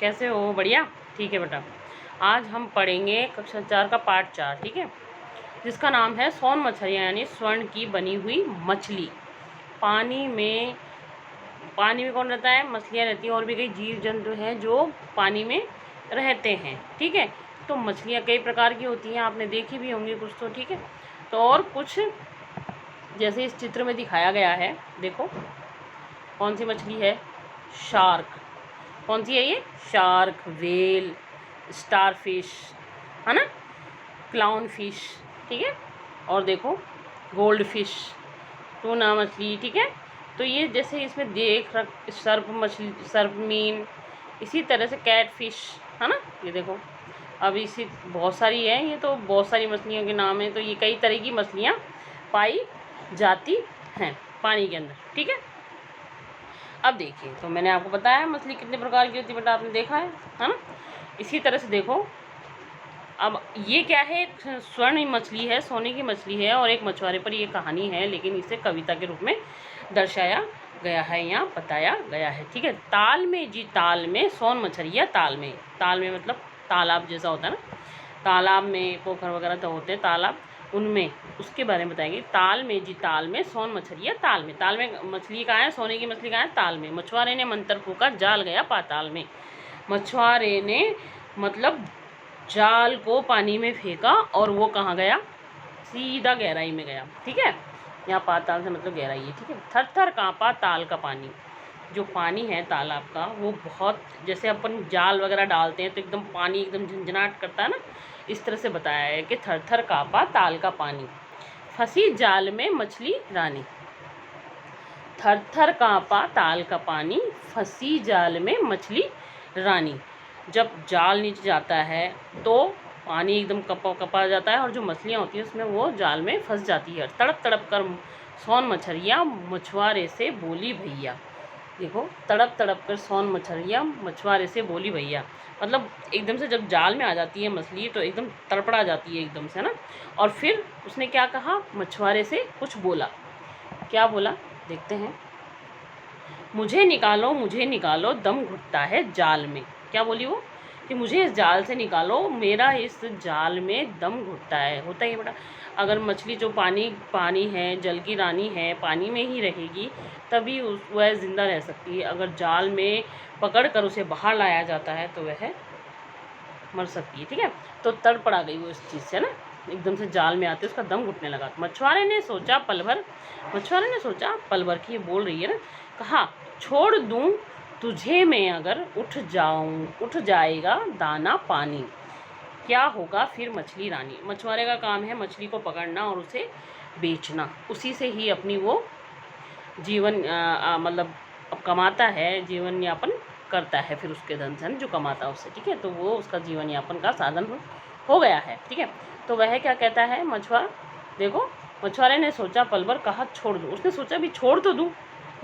कैसे हो? बढ़िया। ठीक है बेटा, आज हम पढ़ेंगे कक्षा 4 का पाठ 4, ठीक है, जिसका नाम है सोन मछलियाँ यानी स्वर्ण की बनी हुई मछली। पानी में कौन रहता है? मछलियाँ रहती हैं और भी कई जीव जंतु हैं जो पानी में रहते हैं, ठीक है। तो मछलियाँ कई प्रकार की होती हैं, आपने देखी भी होंगी कुछ तो, ठीक है। तो और कुछ जैसे इस चित्र में दिखाया गया है, देखो कौन सी मछली है? शार्क। कौन सी है ये? शार्क, व्हेल, स्टारफिश, है ना, क्लाउन फिश, ठीक है। और देखो गोल्ड फिश, टूना मछली, ठीक है। तो ये जैसे इसमें देख रख सर्प मछली, सर्प मीन, इसी तरह से कैट फिश, है ना। ये देखो अब इसी बहुत सारी है, ये तो बहुत सारी मछलियों के नाम है। तो ये कई तरह की मछलियाँ पाई जाती हैं पानी के अंदर, ठीक है। अब देखिए, तो मैंने आपको बताया मछली कितने प्रकार की होती है बेटा, आपने देखा है ना। इसी तरह से देखो, अब ये क्या है? स्वर्ण मछली है, सोने की मछली है, और एक मछुआरे पर ये कहानी है, लेकिन इसे कविता के रूप में दर्शाया गया है, यहाँ बताया गया है, ठीक है। ताल में जी ताल में सोन मछलियाँ ताल में मतलब तालाब जैसा होता है ना, तालाब में पोखर वगैरह तो होते हैं तालाब, उनमें उसके बारे में बताएंगे। ताल में जी ताल में सोन मछलियाँ ताल में मछली कहाँ है? सोने की मछली कहाँ है? ताल में। मछुआरे ने मंत्र फूका, जाल गया पाताल में। मछुआरे ने मतलब जाल को पानी में फेंका और वो कहाँ गया? सीधा गहराई में गया, ठीक है। यहाँ पाताल से मतलब गहराई है, ठीक है। थर थर कांपा ताल का पानी। जो पानी है तालाब का वो बहुत, जैसे अपन जाल वगैरह डालते हैं तो एकदम पानी एकदम झंझनाट करता है ना, इस तरह से बताया है कि थर थर कांपा ताल का पानी, फंसी जाल में मछली रानी। थर थर कांपा ताल का पानी, फंसी जाल में मछली रानी। जब जाल नीचे जाता है तो पानी एकदम कपा जाता है और जो मछलियाँ होती हैं उसमें वो जाल में फंस जाती है। तड़प तड़प कर सोन मछलियाँ मछुआरे से बोली भैया। देखो, तड़प तड़प कर सोन मछलियाँ मछुआरे से बोली भैया, मतलब एकदम से जब जाल में आ जाती है मछली तो एकदम तड़पड़ा जाती है एकदम से ना। और फिर उसने क्या कहा? मछुआरे से कुछ बोला। क्या बोला? देखते हैं। मुझे निकालो, दम घुटता है जाल में। क्या बोली वो? कि मुझे इस जाल से निकालो, मेरा इस जाल में दम घुटता है। होता ही बेटा, अगर मछली जो पानी है, जल की रानी है, पानी में ही रहेगी तभी वह ज़िंदा रह सकती है। अगर जाल में पकड़ कर उसे बाहर लाया जाता है तो वह मर सकती है, ठीक है। तो तड़पड़ा गई वो इस चीज़ से ना, एकदम से जाल में आते उसका दम घुटने लगा। मछुआरे ने सोचा पल भर की ये बोल रही है ना, कहा छोड़ दूं तुझे मैं अगर उठ जाएगा दाना पानी, क्या होगा फिर मछली रानी। मछुआरे का काम है मछली को पकड़ना और उसे बेचना, उसी से ही अपनी वो जीवन मतलब अब कमाता है, जीवन यापन करता है फिर उसके धन से जो कमाता है उससे, ठीक है। तो वो उसका जीवन यापन का साधन हो गया है, ठीक है। तो वह क्या कहता है मछुआरा? देखो, मछुआरे ने सोचा पल भर, कहा छोड़ दूँ। उसने सोचा भी छोड़ तो दूँ,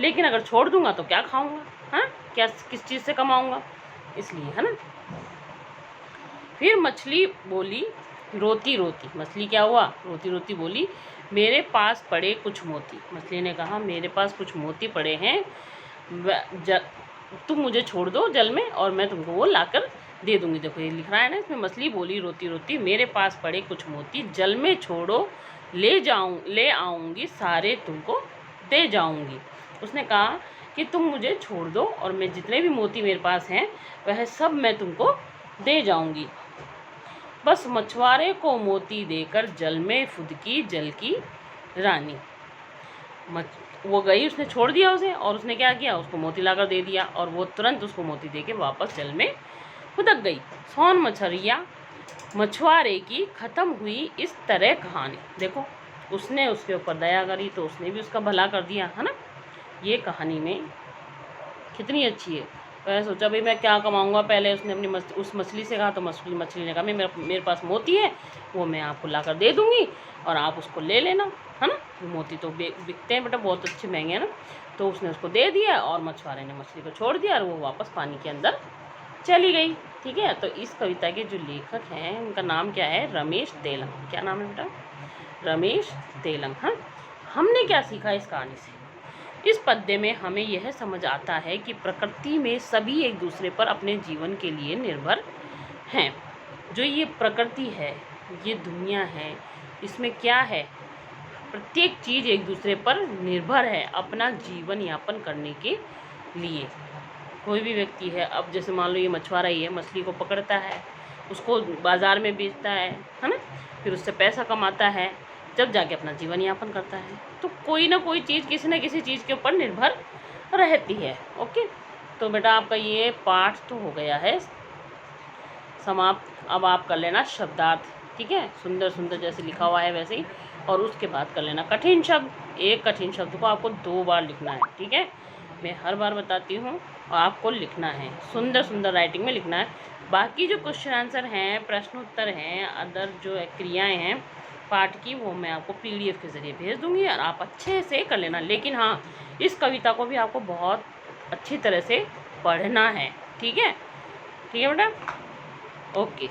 लेकिन अगर छोड़ दूंगा तो क्या खाऊंगा, हाँ, क्या किस चीज़ से कमाऊंगा, इसलिए, है ना। फिर मछली बोली रोती रोती, मछली क्या हुआ? रोती रोती बोली, मेरे पास पड़े कुछ मोती। मछली ने कहा मेरे पास कुछ मोती पड़े हैं, तुम मुझे छोड़ दो जल में और मैं तुमको वो लाकर दे दूंगी। देखो ये लिख रहा है ना इसमें, मछली बोली रोती रोती, मेरे पास पड़े कुछ मोती, जल में छोड़ो ले आऊँगी, सारे तुमको दे जाऊँगी। उसने कहा कि तुम मुझे छोड़ दो और मैं जितने भी मोती मेरे पास हैं वह सब मैं तुमको दे जाऊँगी। बस मछुआरे को मोती देकर जल में फुदकी जल की रानी। वो गई, उसने छोड़ दिया उसे, और उसने क्या किया? उसको मोती लाकर दे दिया और वो तुरंत उसको मोती देके वापस जल में फुदक गई। सोन मछलियाँ मछुआरे की ख़त्म हुई इस तरह कहानी। देखो, उसने उसके ऊपर दया करी तो उसने भी उसका भला कर दिया, है ना। ये कहानी में कितनी अच्छी है। वह सोचा भाई मैं क्या कमाऊंगा, पहले उसने अपनी उस मछली से कहा तो मछली ने कहा मेरे पास मोती है, वो मैं आपको लाकर दे दूंगी और आप उसको ले लेना, है ना। मोती तो बिकते हैं बेटा, बहुत अच्छे महंगे हैं ना। तो उसने उसको दे दिया और मछुआरे ने मछली को छोड़ दिया और वो वापस पानी के अंदर चली गई, ठीक है। तो इस कविता के जो लेखक हैं उनका नाम क्या है? रमेश तेलंग। क्या नाम है बेटा? रमेश तेलंग। हाँ, हमने क्या सीखा इस कहानी से? इस पद्य में हमें यह समझ आता है कि प्रकृति में सभी एक दूसरे पर अपने जीवन के लिए निर्भर हैं। जो ये प्रकृति है, ये दुनिया है, इसमें क्या है, प्रत्येक चीज़ एक दूसरे पर निर्भर है अपना जीवन यापन करने के लिए। कोई भी व्यक्ति है, अब जैसे मान लो ये मछुआरा ही है, मछली को पकड़ता है, उसको बाज़ार में बेचता है ना, फिर उससे पैसा कमाता है, जब जाके अपना जीवन यापन करता है। तो कोई ना कोई चीज़ किसी न किसी चीज़ के ऊपर निर्भर रहती है। ओके, तो बेटा आपका ये पाठ तो हो गया है समाप्त। अब आप कर लेना शब्दार्थ, ठीक है, सुंदर सुंदर जैसे लिखा हुआ है वैसे ही। और उसके बाद कर लेना कठिन शब्द। एक कठिन शब्द को आपको 2 बार लिखना है, ठीक है, मैं हर बार बताती हूँ और आपको लिखना है, सुंदर सुंदर राइटिंग में लिखना है। बाकी जो क्वेश्चन आंसर हैं, प्रश्न उत्तर हैं, अदर जो क्रियाएं हैं पाठ की, वो मैं आपको PDF के ज़रिए भेज दूँगी और आप अच्छे से कर लेना। लेकिन हाँ, इस कविता को भी आपको बहुत अच्छी तरह से पढ़ना है, ठीक है बेटा, ओके।